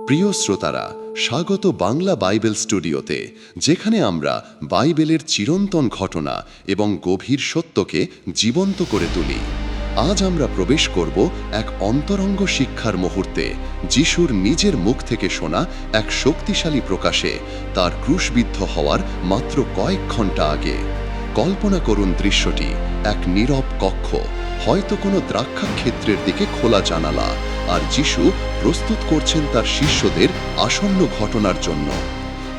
প্রিয় শ্রোতারা, স্বাগত বাংলা বাইবেল স্টুডিওতে, যেখানে আমরা বাইবেলের চিরন্তন ঘটনা এবং গভীর সত্যকে জীবন্ত করে তুলি। আজ আমরা প্রবেশ করব এক অন্তরঙ্গ শিক্ষার মুহূর্তে, যিশুর নিজের মুখ থেকে শোনা এক শক্তিশালী প্রকাশে, তার ক্রুশবিদ্ধ হওয়ার মাত্র কয়েক ঘন্টা আগে। কল্পনা করুন দৃশ্যটি, এক নীরব কক্ষ, হয়তো কোনো দ্রাক্ষাক্ষেত্রের দিকে খোলা জানালা, আর যিশু প্রস্তুত করছেন তার শিষ্যদের আসন্ন ঘটনার জন্য।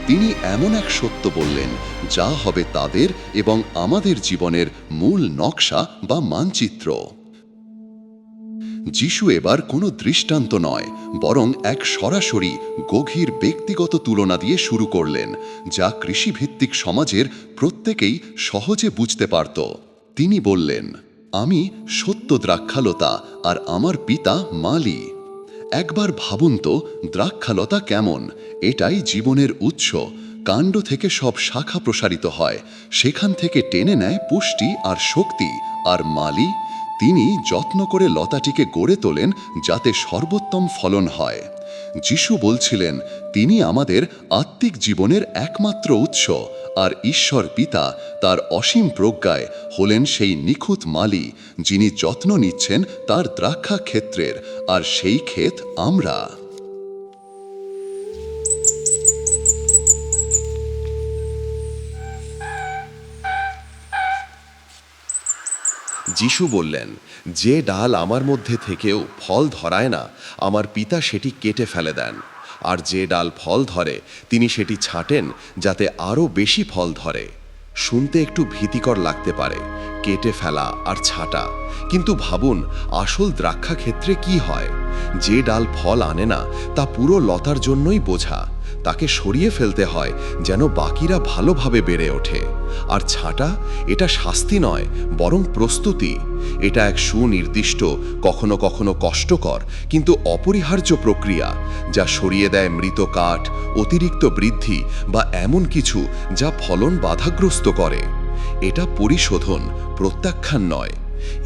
তিনি এমন এক সত্য বললেন যা হবে তাদের এবং আমাদের জীবনের মূল নকশা বা মানচিত্র। যিশু এবার কোনো দৃষ্টান্ত নয়, বরং এক সরাসরি গভীর ব্যক্তিগত তুলনা দিয়ে শুরু করলেন, যা কৃষিভিত্তিক সমাজের প্রত্যেকেই সহজে বুঝতে পারত। তিনি বললেন, আমি সত্য দ্রাক্ষালতা আর আমার পিতা মালি। একবার ভাবুন তো, দ্রাক্ষালতা কেমন? এটাই জীবনের উৎস। কাণ্ড থেকে সব শাখা প্রসারিত হয়, সেখান থেকে টেনে নেয় পুষ্টি আর শক্তি। আর মালি, তিনি যত্ন করে লতাটিকে গড়ে তোলেন যাতে সর্বোত্তম ফলন হয়। যিশু বলছিলেন, তিনি আমাদের আত্মিক জীবনের একমাত্র উৎস, আর ঈশ্বর পিতা তার অসীম প্রজ্ঞায় হলেন সেই নিখুঁত মালি, যিনি যত্ন নিচ্ছেন তার দ্রাক্ষা ক্ষেত্রের, আর সেই ক্ষেত আমরা। যিশু বললেন, যে ডাল আমার মধ্যে থেকেও ফল ধরায় না, আমার পিতা সেটি কেটে ফেলে দেন। আর যে ডাল ফল ধরে, তিনি সেটি ছাঁটেন যাতে আরও বেশি ফল ধরে। শুনতে একটু ভীতিকর লাগতে পারে, কেটে ফেলা আর ছাঁটা, কিন্তু ভাবুন আসল দ্রাক্ষা ক্ষেত্রে কি হয়। যে ডাল ফল আনে না, তা পুরো লতার জন্যই বোঝা। তাকে সরিয়ে ফেলতে হয় যেন বাকিরা ভালোভাবে বেড়ে ওঠে। আর ছাঁটা, এটা শাস্তি নয়, বরং প্রস্তুতি। এটা এক সুনির্দিষ্ট, কখনো কখনো কষ্টকর কিন্তু অপরিহার্য প্রক্রিয়া, যা সরিয়ে দেয় মৃত কাঠ, অতিরিক্ত বৃদ্ধি বা এমন কিছু যা ফলন বাধাগ্রস্ত করে। এটা পরিশোধন, প্রত্যাখ্যান নয়।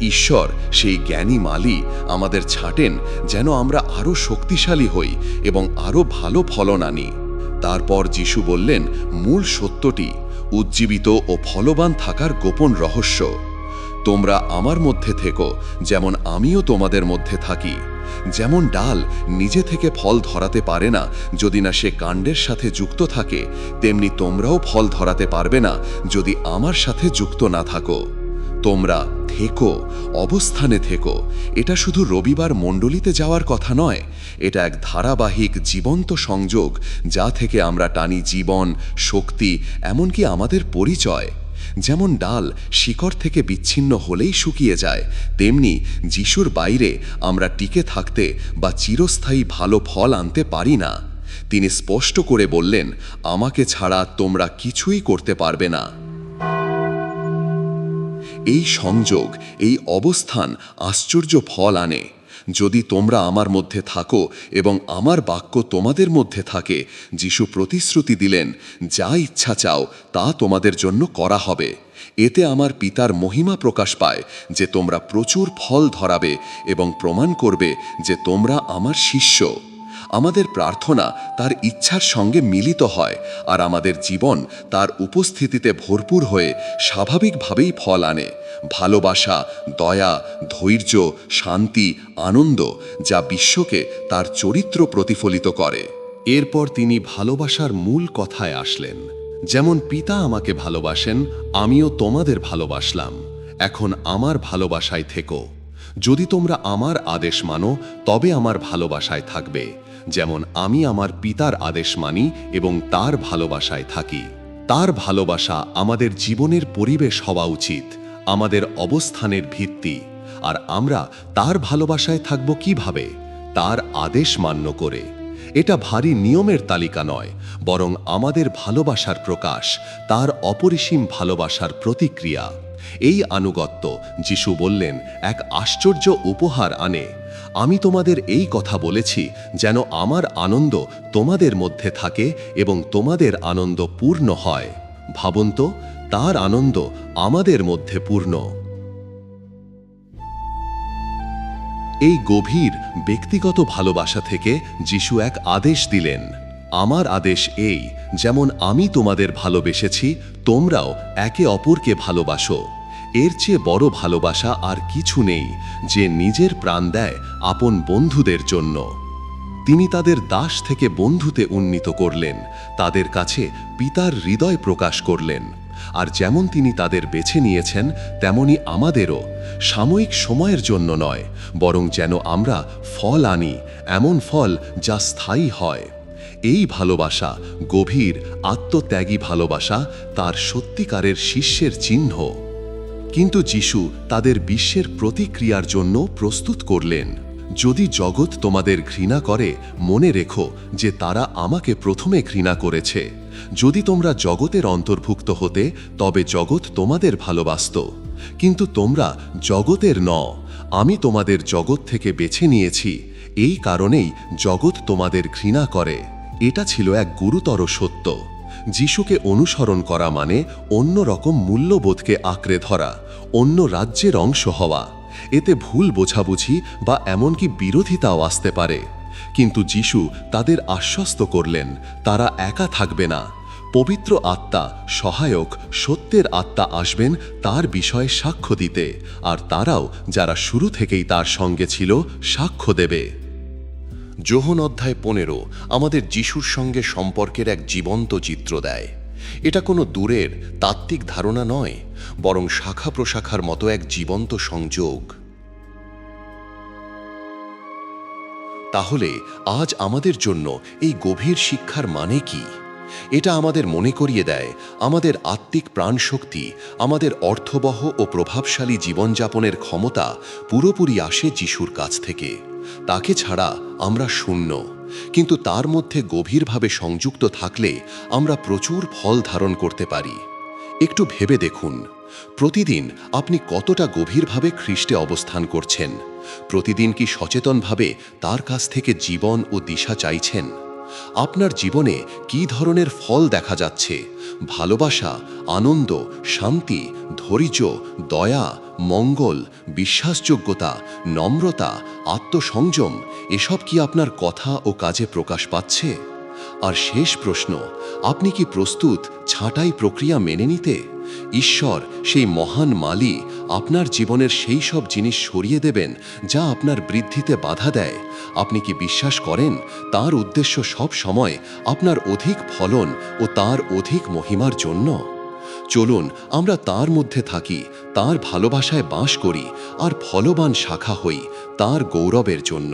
ঈশ্বর, সেই জ্ঞানী মালি, আমাদের ছাঁটেন যেন আমরা আরও শক্তিশালী হই এবং আরও ভালো ফলন আনি। তারপর যিশু বললেন মূল সত্যটি, উজ্জীবিত ও ফলবান থাকার গোপন রহস্য। তোমরা আমার মধ্যে থেকো, যেমন আমিও তোমাদের মধ্যে থাকি। যেমন ডাল নিজে থেকে ফল ধরাতে পারে না যদি না সে কাণ্ডের সাথে যুক্ত থাকে, তেমনি তোমরাও ফল ধরাতে পারবে না যদি আমার সাথে যুক্ত না থাকো। তোমরা থেকো, অবস্থানে থেকো। এটা শুধু রবিবার মণ্ডলীতে যাওয়ার কথা নয়, এটা এক ধারাবাহিক জীবন্ত সংযোগ, যা থেকে আমরা টানি জীবন, শক্তি, এমনকি আমাদের পরিচয়। যেমন ডাল শিকড় থেকে বিচ্ছিন্ন হলেই শুকিয়ে যায়, তেমনি যিশুর বাইরে আমরা টিকে থাকতে বা চিরস্থায়ী ভালো ফল আনতে পারি না। তিনি স্পষ্ট করে বললেন, আমাকে ছাড়া তোমরা কিছুই করতে পারবে না। এই সংযোগ, এই অবস্থান আশ্চর্য ফল আনে। যদি তোমরা আমার মধ্যে থাকো এবং আমার বাক্য তোমাদের মধ্যে থাকে, যিশু প্রতিশ্রুতি দিলেন, যা ইচ্ছা চাও তা তোমাদের জন্য করা হবে। এতে আমার পিতার মহিমা প্রকাশ পায় যে তোমরা প্রচুর ফল ধরাবে এবং প্রমাণ করবে যে তোমরা আমার শিষ্য। আমাদের প্রার্থনা তার ইচ্ছার সঙ্গে মিলিত হয়, আর আমাদের জীবন তার উপস্থিতিতে ভরপুর হয়ে স্বাভাবিকভাবেই ফল আনে। ভালোবাসা, দয়া, ধৈর্য, শান্তি, আনন্দ, যা বিশ্বকে তার চরিত্র প্রতিফলিত করে। এরপর তিনি ভালোবাসার মূল কথায় আসলেন। যেমন পিতা আমাকে ভালোবাসেন, আমিও তোমাদের ভালোবাসলাম। এখন আমার ভালোবাসায় থেকো। যদি তোমরা আমার আদেশ মানো, তবে আমার ভালোবাসায় থাকবে, যেমন আমি আমার পিতার আদেশ মানি এবং তার ভালোবাসায় থাকি। তার ভালোবাসা আমাদের জীবনের পরিবেশ হওয়া উচিত, আমাদের অবস্থানের ভিত্তি। আর আমরা তার ভালোবাসায় থাকব কিভাবে? তার আদেশ মান্য করে। এটা ভারী নিয়মের তালিকা নয়, বরং আমাদের ভালোবাসার প্রকাশ, তার অপরিসীম ভালোবাসার প্রতিক্রিয়া। এই আনুগত্য, যিশু বললেন, এক আশ্চর্য উপহার আনে। আমি তোমাদের এই কথা বলেছি যেন আমার আনন্দ তোমাদের মধ্যে থাকে এবং তোমাদের আনন্দ পূর্ণ হয়। ভাবুন তো, তার আনন্দ আমাদের মধ্যে পূর্ণ। এই গভীর ব্যক্তিগত ভালোবাসা থেকে যিশু এক আদেশ দিলেন, আমার আদেশ এই, যেমন আমি তোমাদের ভালোবেসেছি তোমরাও একে অপরকে ভালোবাসো। এর চেয়ে বড় ভালোবাসা আর কিছু নেই, যে নিজের প্রাণ দেয় আপন বন্ধুদের জন্য। তিনি তাদের দাস থেকে বন্ধুতে উন্নীত করলেন, তাদের কাছে পিতার হৃদয় প্রকাশ করলেন। আর যেমন তিনি তাদের বেছে নিয়েছেন, তেমনি আমাদেরও সাময়িক সময়ের জন্য নয়, বরং যেন আমরা ফল আনি, এমন ফল যা স্থায়ী হয়। এই ভালোবাসা, গভীর আত্মত্যাগী ভালোবাসা, তার সত্যিকারের শিষ্যের চিহ্ন। কিন্তু যিশু তাদের বিশ্বের প্রতিক্রিয়ার জন্য প্রস্তুত করলেন। যদি জগৎ তোমাদের ঘৃণা করে, মনে রেখো যে তারা আমাকে প্রথমে ঘৃণা করেছে। যদি তোমরা জগতের অন্তর্ভুক্ত হতে, তবে জগৎ তোমাদের ভালোবাসত। কিন্তু তোমরা জগতের নও, আমি তোমাদের জগৎ থেকে বেছে নিয়েছি, এই কারণেই জগৎ তোমাদের ঘৃণা করে। এটা ছিল এক গুরুতর সত্য। যিশুকে অনুসরণ করা মানে অন্য রকম মূল্যবোধকে আঁকড়ে ধরা, অন্য রাজ্যের অংশ হওয়া। এতে ভুল বোঝাবুঝি বা এমনকি বিরোধিতাও আসতে পারে। কিন্তু যিশু তাদের আশ্বস্ত করলেন, তারা একা থাকবে না। পবিত্র আত্মা, সহায়ক সত্যের আত্মা আসবেন তার বিষয়ে সাক্ষ্য দিতে, আর তারাও, যারা শুরু থেকেই তার সঙ্গে ছিল, সাক্ষ্য দেবে। যোহন অধ্যায় 15 আমাদের যিশুর সঙ্গে সম্পর্কের এক জীবন্ত চিত্র দেয়। এটা কোনো দূরের তাত্ত্বিক ধারণা নয়, বরং শাখা প্রশাখার মতো এক জীবন্ত সংযোগ। তাহলে আজ আমাদের জন্য এই গভীর শিক্ষার মানে কি? এটা আমাদের মনে করিয়ে দেয়, আমাদের আত্মিক প্রাণশক্তি, আমাদের অর্থবহ ও প্রভাবশালী জীবনযাপনের ক্ষমতা পুরোপুরি আসে যিশুর কাছ থেকে। তাকে ছাড়া আমরা শূন্য, কিন্তু তার মধ্যে গভীরভাবে সংযুক্ত থাকলে আমরা প্রচুর ফল ধারণ করতে পারি। একটু ভেবে দেখুন, প্রতিদিন আপনি কতটা গভীরভাবে খ্রিস্টে অবস্থান করছেন? প্রতিদিন কি সচেতনভাবে তার কাছ থেকে জীবন ও দিশা চাইছেন? আপনার জীবনে কি ধরনের ফল দেখা যাচ্ছে? ভালোবাসা, আনন্দ, শান্তি, ধৈর্য, দয়া, মঙ্গল, বিশ্বাসযোগ্যতা, নম্রতা, আত্মসংযম, এসব কি আপনার কথা ও কাজে প্রকাশ পাচ্ছে? আর শেষ প্রশ্ন, আপনি কি প্রস্তুত ছাঁটাই প্রক্রিয়া মেনে নিতে? ঈশ্বর, সেই মহান মালি, আপনার জীবনের সেই সব জিনিস সরিয়ে দেবেন যা আপনার বৃদ্ধিতে বাধা দেয়। আপনি কি বিশ্বাস করেন তার উদ্দেশ্য সব সময় আপনার অধিক ফলন ও তার অধিক মহিমার জন্য? চলুন আমরা তার মধ্যে থাকি, তার ভালোবাসায় বাস করি আর ফলবান শাখা হই তার গৌরবের জন্য।